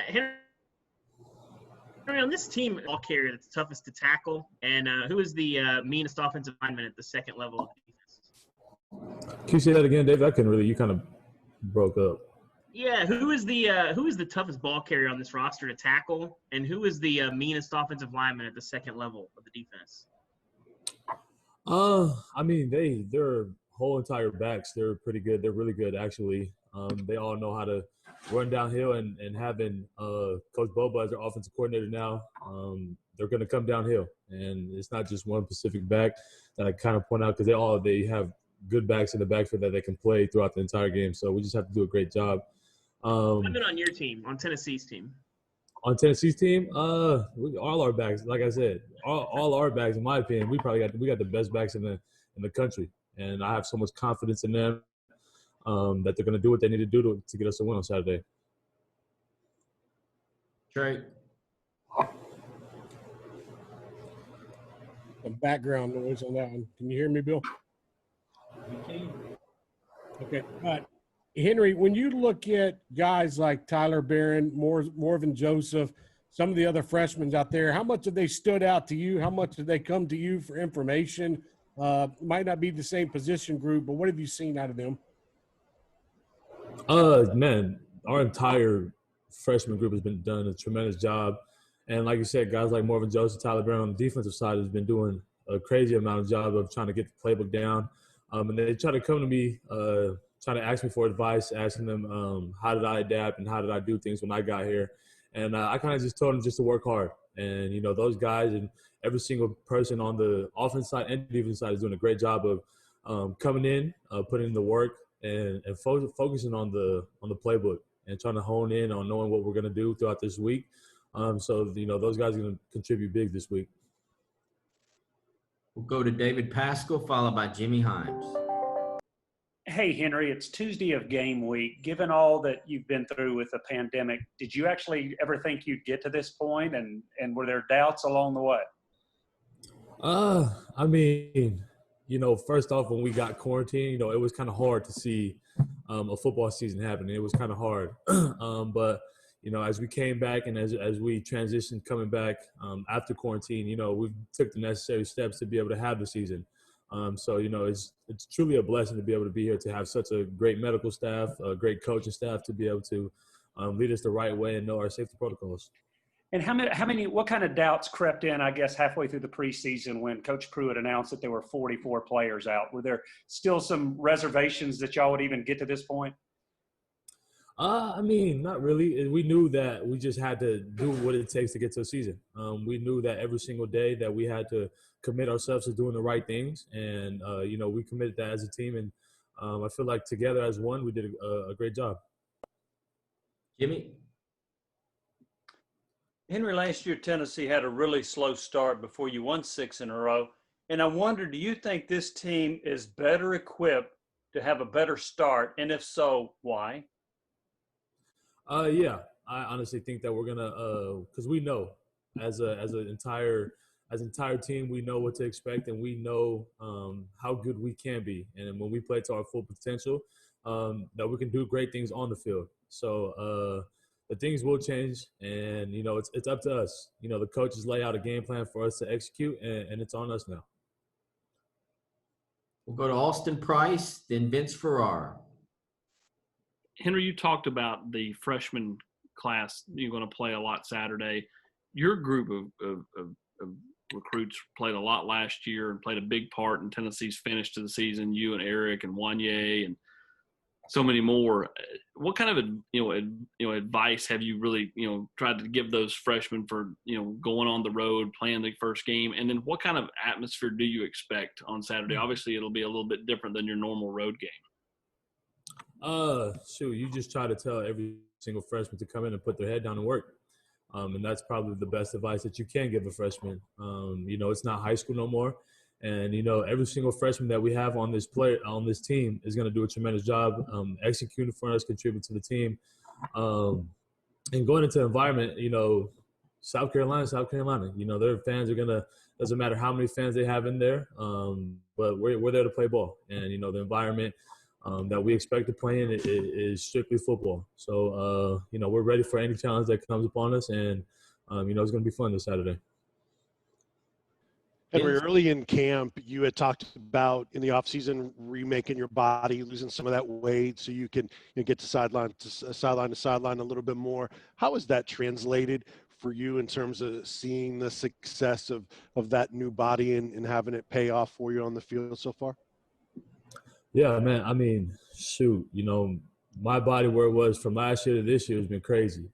Henry, on this team, ball carrier that's toughest to tackle, and who is the meanest offensive lineman at the second level of defense? Can you say that again, Dave? I couldn't really. You kind of broke up. Yeah, who is the toughest ball carrier on this roster to tackle, and who is the meanest offensive lineman at the second level of the defense? I mean, their whole entire backs, they're pretty good. They're really good, actually. They all know how to run downhill, and having Coach Boba as their offensive coordinator now, they're going to come downhill. And it's not just one specific back that I kind of point out because they have good backs in the backfield that they can play throughout the entire game. So we just have to do a great job. I've been on your team, on Tennessee's team. On Tennessee's team, all our backs, like I said, all our backs, in my opinion, we got the best backs in the country, and I have so much confidence in them that they're going to do what they need to do to get us a win on Saturday. Trey. Some background noise on that one. Can you hear me, Bill? Okay. Henry, when you look at guys like Tyler Barron, Morven Joseph, some of the other freshmen out there, how much have they stood out to you? How much have they come to you for information? Might not be the same position group, but what have you seen out of them? Man, our entire freshman group has been done a tremendous job. And like you said, guys like Morven Joseph, Tyler Barron on the defensive side has been doing a crazy amount of job of trying to get the playbook down. And they try to come to me, trying to ask me for advice, asking them how did I adapt and how did I do things when I got here. And I kind of just told them just to work hard. And, you know, those guys and every single person on the offense side and defense side is doing a great job of coming in, putting in the work and focusing on the playbook and trying to hone in on knowing what we're going to do throughout this week. So, you know, those guys are going to contribute big this week. We'll go to David Pascal, followed by Jimmy Himes. Hey, Henry, it's Tuesday of game week. Given all that you've been through with the pandemic, did you actually ever think you'd get to this point, and were there doubts along the way? I mean, you know, first off, when we got quarantined, you know, it was kind of hard to see a football season happening. It was kind of hard. But, you know, as we came back and as we transitioned coming back after quarantine, you know, we took the necessary steps to be able to have the season. So, you know, it's truly a blessing to be able to be here, to have such a great medical staff, a great coaching staff to be able to lead us the right way and know our safety protocols. And what kind of doubts crept in, I guess, halfway through the preseason when Coach Pruitt announced that there were 44 players out? Were there still some reservations that y'all would even get to this point? I mean, not really. We knew that we just had to do what it takes to get to a season. We knew that every single day that we had to commit ourselves to doing the right things. And, you know, we committed that as a team. And I feel like together as one, we did a great job. Jimmy? Henry, last year Tennessee had a really slow start before you won 6 in a row. And I wonder, do you think this team is better equipped to have a better start? And if so, why? Yeah, I honestly think that we're gonna, because we know as an entire team, we know what to expect and we know how good we can be, and when we play to our full potential, that we can do great things on the field. So the things will change, and you know it's up to us. You know, the coaches lay out a game plan for us to execute, and it's on us now. We'll go to Austin Price, then Vince Farrar. Henry, you talked about the freshman class you're going to play a lot Saturday. Your group of recruits played a lot last year and played a big part in Tennessee's finish to the season. You and Eric and Wanye and so many more. What kind of advice have you really tried to give those freshmen for going on the road, playing the first game, and then what kind of atmosphere do you expect on Saturday? Obviously, it'll be a little bit different than your normal road game. You just try to tell every single freshman to come in and put their head down and work. And that's probably the best advice that you can give a freshman. It's not high school no more. And, every single freshman that we have on this team is going to do a tremendous job executing for us, contributing to the team. And going into the environment, South Carolina, their fans are going to – doesn't matter how many fans they have in there, but we're there to play ball. And, the environment that we expect to play in is strictly football. So, we're ready for any challenge that comes upon us, and, it's going to be fun this Saturday. Henry, early in camp, you had talked about in the offseason remaking your body, losing some of that weight so you can get to sideline to sideline a little bit more. How has that translated for you in terms of seeing the success of that new body and having it pay off for you on the field so far? Yeah, man. I mean, shoot, my body where it was from last year to this year has been crazy.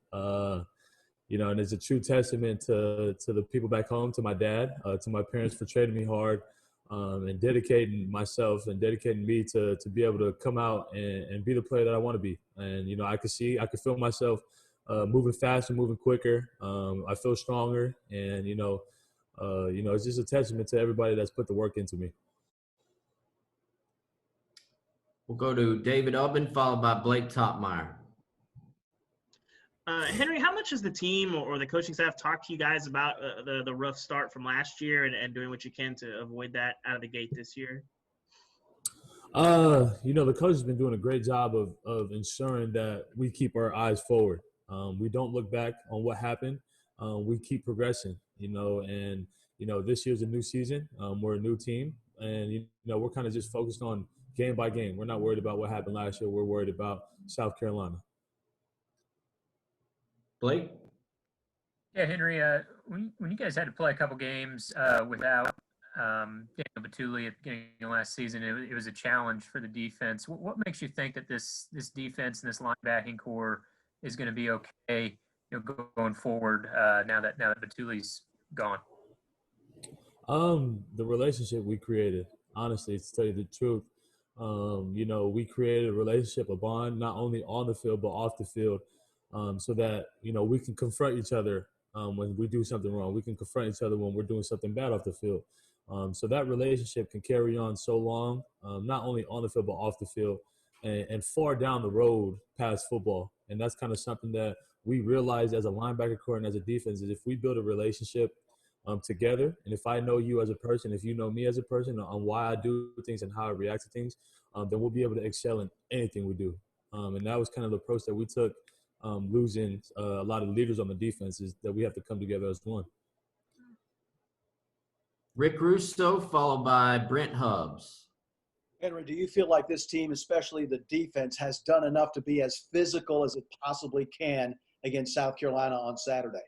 And it's a true testament to the people back home, to my dad, to my parents for training me hard, and dedicating myself and dedicating me to be able to come out and be the player that I want to be. And, I could feel myself moving faster, moving quicker. I feel stronger. And, it's just a testament to everybody that's put the work into me. We'll go to David Ubben, followed by Blake Topmeyer. Henry, how much has the team or the coaching staff talked to you guys about the rough start from last year and doing what you can to avoid that out of the gate this year? The coach has been doing a great job of ensuring that we keep our eyes forward. We don't look back on what happened. We keep progressing, and, this year's a new season. We're a new team, and, we're kind of just focused on game by game. We're not worried about what happened last year. We're worried about South Carolina. Blake? Yeah, Henry, when you guys had to play a couple games without Daniel Bituli at the beginning of last season, it was a challenge for the defense. What makes you think that this defense and this linebacking core is going to be okay, going forward now that Bituli's gone? The relationship we created, honestly, to tell you the truth, we created a relationship, a bond, not only on the field but off the field. So that, we can confront each other when we do something wrong. We can confront each other when we're doing something bad off the field. So that relationship can carry on so long, not only on the field but off the field and far down the road past football. And that's kind of something that we realized as a linebacker core and as a defense is if we build a relationship together, and if I know you as a person, if you know me as a person on why I do things and how I react to things, then we'll be able to excel in anything we do. And that was kind of the approach that we took. Losing a lot of leaders on the defense is that we have to come together as one. Rick Russo, followed by Brent Hubbs. Henry, do you feel like this team, especially the defense, has done enough to be as physical as it possibly can against South Carolina on Saturday?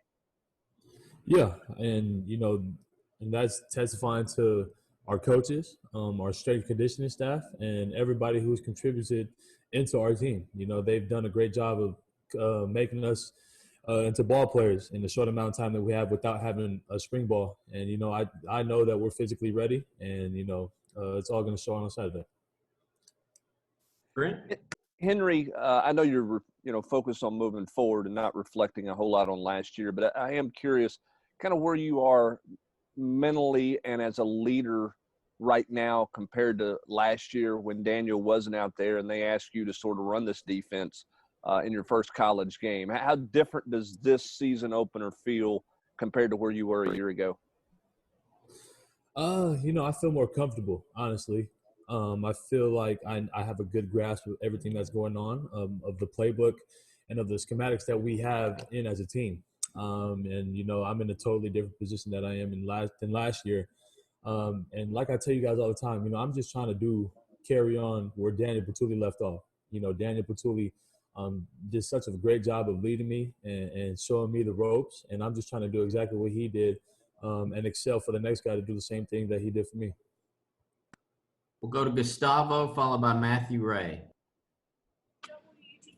Yeah, and and that's testifying to our coaches, our strength conditioning staff, and everybody who's contributed into our team. They've done a great job of making us into ball players in the short amount of time that we have without having a spring ball. And, I know that we're physically ready, and, it's all going to show on Saturday. Brent? Henry, I know you're, focused on moving forward and not reflecting a whole lot on last year, but I am curious kind of where you are mentally and as a leader right now compared to last year when Daniel wasn't out there and they asked you to sort of run this defense in your first college game. How different does this season opener feel compared to where you were a year ago? I feel more comfortable, honestly. I feel like I have a good grasp of everything that's going on, of the playbook and of the schematics that we have in as a team. And, I'm in a totally different position that I am than last year. And like I tell you guys all the time, I'm just trying to carry on where Daniel Bituli left off. Daniel Bituli did such a great job of leading me and showing me the ropes. And I'm just trying to do exactly what he did and excel for the next guy to do the same thing that he did for me. We'll go to Gustavo, followed by Matthew Ray.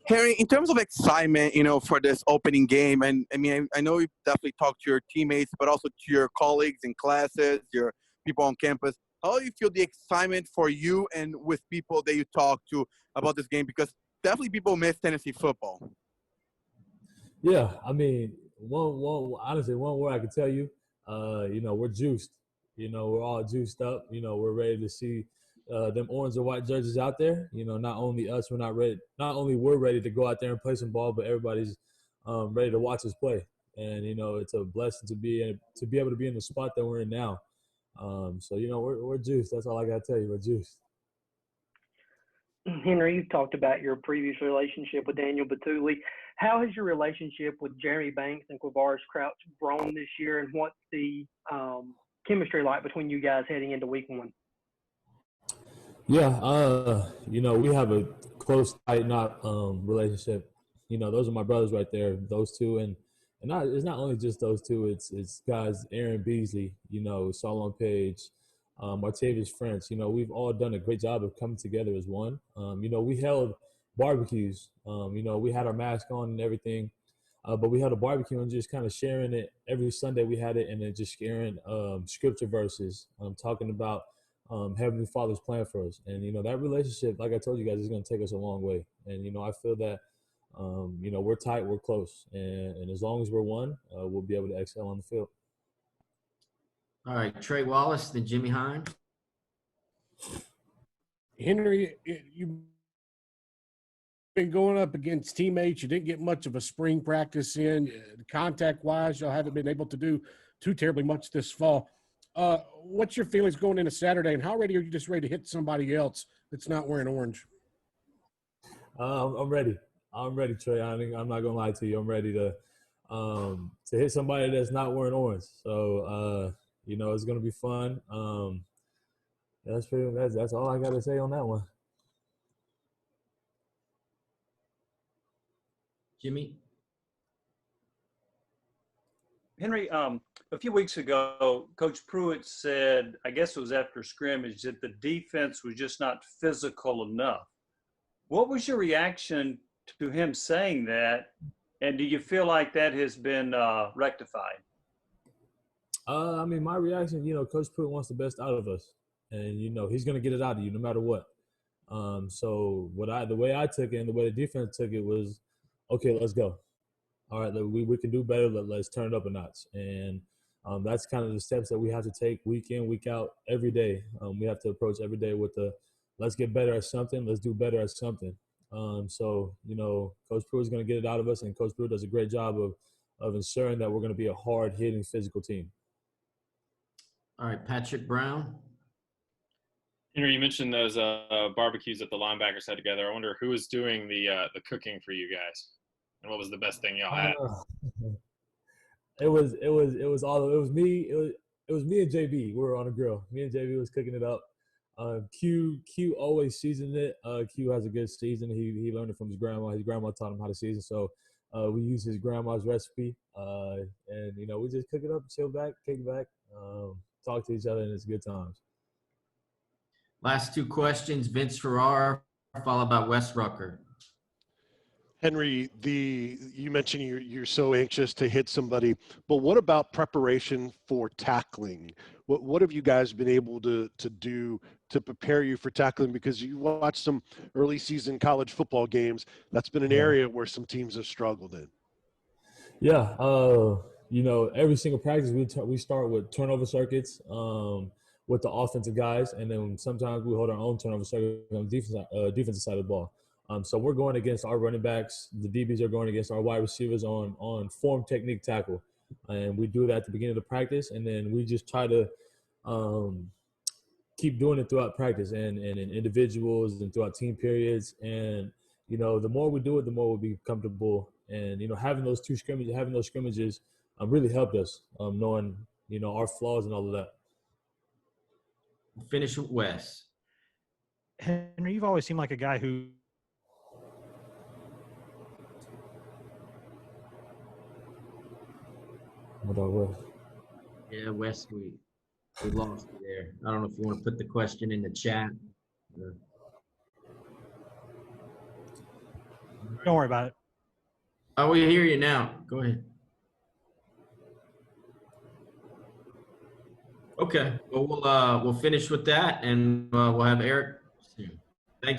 Harry, in terms of excitement, for this opening game, and I know you definitely talked to your teammates, but also to your colleagues in classes, your people on campus. How do you feel the excitement for you and with people that you talk to about this game? Because definitely people miss Tennessee football. Yeah, honestly, one word I can tell you, we're juiced. We're all juiced up. We're ready to see them orange and white jerseys out there. Not only us, not only we're ready to go out there and play some ball, but everybody's ready to watch us play. And it's a blessing to be able to be in the spot that we're in now. So we're juiced. That's all I gotta tell you. We're juiced. Henry, you've talked about your previous relationship with Daniel Bituli. How has your relationship with Jeremy Banks and Quavaris Crouch grown this year, and what's the chemistry like between you guys heading into week 1? Yeah, we have a close, tight-knot relationship. Those are my brothers right there, those two, and it's not only just those two. It's guys, Aaron Beasley, Solon Page, Martavius French. We've all done a great job of coming together as one. We held barbecues. We had our mask on and everything, but we had a barbecue and just kind of sharing it every Sunday. We had it, and then just sharing scripture verses, talking about Heavenly Father's plan for us. And that relationship, like I told you guys, is going to take us a long way. And I feel that we're tight, we're close, and as long as we're one, we'll be able to excel on the field. All right, Trey Wallace, then Jimmy Hines. Henry, you've been going up against teammates. You didn't get much of a spring practice in. Contact-wise, you haven't been able to do too terribly much this fall. What's your feelings going into Saturday, and how ready are you just ready to hit somebody else that's not wearing orange? I'm ready. I'm ready, Trey. I'm not gonna lie to you. I'm ready to hit somebody that's not wearing orange. So it's gonna be fun. That's all I gotta say on that one. Jimmy. Henry, a few weeks ago, Coach Pruitt said, I guess it was after scrimmage, that the defense was just not physical enough. What was your reaction to him saying that, and do you feel like that has been rectified? My reaction, Coach Pruitt wants the best out of us, and he's going to get it out of you no matter what. So the way I took it and the way the defense took it was, okay, let's go. All right, we can do better. Let's turn it up a notch, and that's kind of the steps that we have to take week in, week out, every day. We have to approach every day with let's get better at something. Let's do better at something. Coach Pruitt is going to get it out of us, and Coach Pruitt does a great job of ensuring that we're going to be a hard-hitting, physical team. All right, Patrick Brown. Henry, you mentioned those barbecues that the linebackers had together. I wonder who was doing the cooking for you guys, and what was the best thing y'all had? It was me. It was me and JB. We were on a grill. Me and JB was cooking it up. Q always seasoned it. Q has a good season. He learned it from his grandma. His grandma taught him how to season. So we use his grandma's recipe. And we just cook it up, chill back, kick back, talk to each other, and it's good times. Last two questions, Vince Ferrara, followed by Wes Rucker. Henry, you mentioned you're so anxious to hit somebody, but what about preparation for tackling? What have you guys been able to do to prepare you for tackling? Because you watch some early season college football games. That's been an area where some teams have struggled in. Yeah, every single practice we start with turnover circuits with the offensive guys, and then sometimes we hold our own turnover circuit on the defensive side of the ball. So we're going against our running backs. The DBs are going against our wide receivers on form technique tackle. And we do that at the beginning of the practice, and then we just try to keep doing it throughout practice and in individuals and throughout team periods. And, the more we do it, the more we'll be comfortable. And, having those scrimmages really helped us, knowing, our flaws and all of that. Finish with Wes. Henry, you've always seemed like a guy who – Yeah, Wes, we lost you there. I don't know if you want to put the question in the chat. Don't worry about it. Oh, we hear you now. Go ahead. Okay, well, we'll finish with that, and we'll have Eric